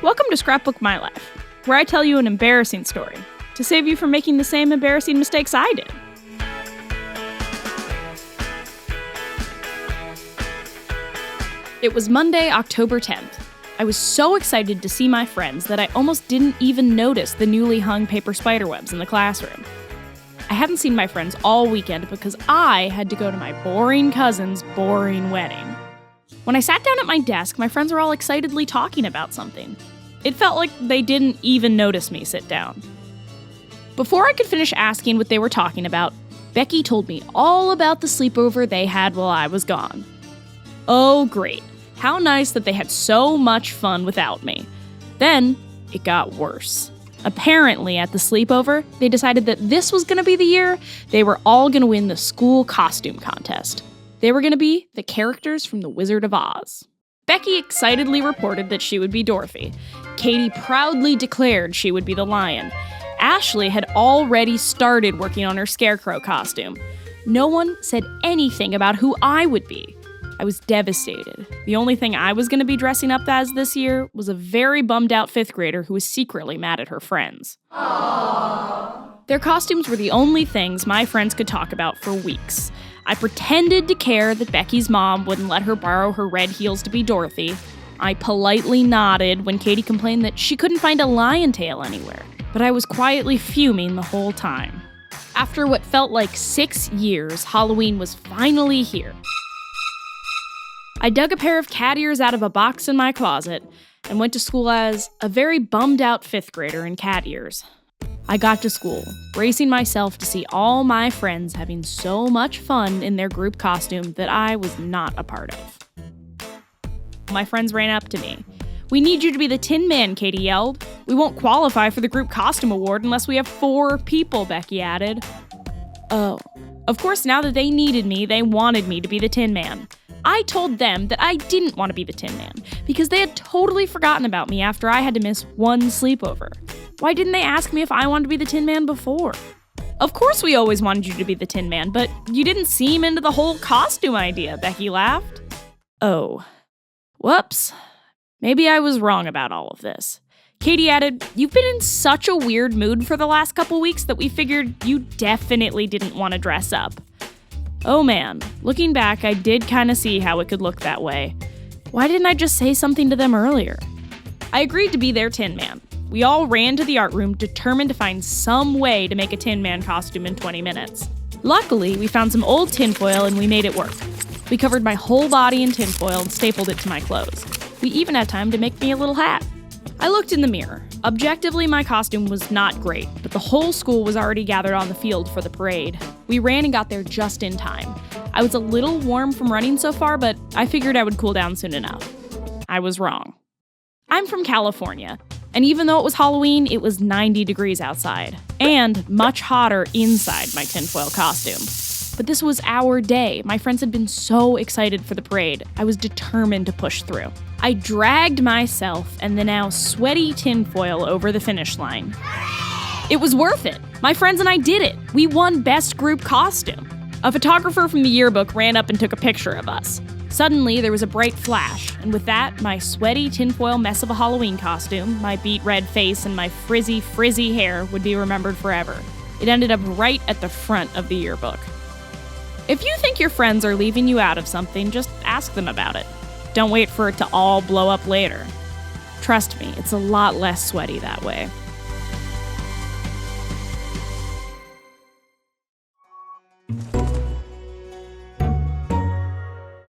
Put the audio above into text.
Welcome to Scrapbook My Life, where I tell you an embarrassing story to save you from making the same embarrassing mistakes I did. It was Monday, October 10th. I was so excited to see my friends that I almost didn't even notice the newly hung paper spiderwebs in the classroom. I hadn't seen my friends all weekend because I had to go to my boring cousin's boring wedding. When I sat down at my desk, my friends were all excitedly talking about something. It felt like they didn't even notice me sit down. Before I could finish asking what they were talking about, Becky told me all about the sleepover they had while I was gone. Oh, great. How nice that they had so much fun without me. Then, it got worse. Apparently, at the sleepover, they decided that this was going to be the year they were all going to win the school costume contest. They were going to be the characters from The Wizard of Oz. Becky excitedly reported that she would be Dorothy. Katie proudly declared she would be the lion. Ashley had already started working on her scarecrow costume. No one said anything about who I would be. I was devastated. The only thing I was going to be dressing up as this year was a very bummed out 5th grader who was secretly mad at her friends. Aww. Their costumes were the only things my friends could talk about for weeks. I pretended to care that Becky's mom wouldn't let her borrow her red heels to be Dorothy. I politely nodded when Katie complained that she couldn't find a lion tail anywhere. But I was quietly fuming the whole time. After what felt like 6 years, Halloween was finally here. I dug a pair of cat ears out of a box in my closet and went to school as a very bummed out 5th grader in cat ears. I got to school, bracing myself to see all my friends having so much fun in their group costume that I was not a part of. My friends ran up to me. "We need you to be the Tin Man," Katie yelled. "We won't qualify for the group costume award unless we have 4 people," Becky added. Oh, of course now that they needed me, they wanted me to be the Tin Man. I told them that I didn't want to be the Tin Man because they had totally forgotten about me after I had to miss one sleepover. Why didn't they ask me if I wanted to be the Tin Man before? "Of course we always wanted you to be the Tin Man, but you didn't seem into the whole costume idea," Becky laughed. Oh. Whoops. Maybe I was wrong about all of this. Katie added, "You've been in such a weird mood for the last couple weeks that we figured you definitely didn't want to dress up." Oh man, looking back, I did kind of see how it could look that way. Why didn't I just say something to them earlier? I agreed to be their Tin Man. We all ran to the art room, determined to find some way to make a Tin Man costume in 20 minutes. Luckily, we found some old tinfoil and we made it work. We covered my whole body in tinfoil and stapled it to my clothes. We even had time to make me a little hat. I looked in the mirror. Objectively, my costume was not great, but the whole school was already gathered on the field for the parade. We ran and got there just in time. I was a little warm from running so far, but I figured I would cool down soon enough. I was wrong. I'm from California, and even though it was Halloween, it was 90 degrees outside, and much hotter inside my tinfoil costume. But this was our day. My friends had been so excited for the parade. I was determined to push through. I dragged myself and the now sweaty tinfoil over the finish line. It was worth it. My friends and I did it. We won Best Group Costume. A photographer from the yearbook ran up and took a picture of us. Suddenly, there was a bright flash, and with that, my sweaty tinfoil mess of a Halloween costume, my beet red face, and my frizzy hair would be remembered forever. It ended up right at the front of the yearbook. If you think your friends are leaving you out of something, just ask them about it. Don't wait for it to all blow up later. Trust me, it's a lot less sweaty that way.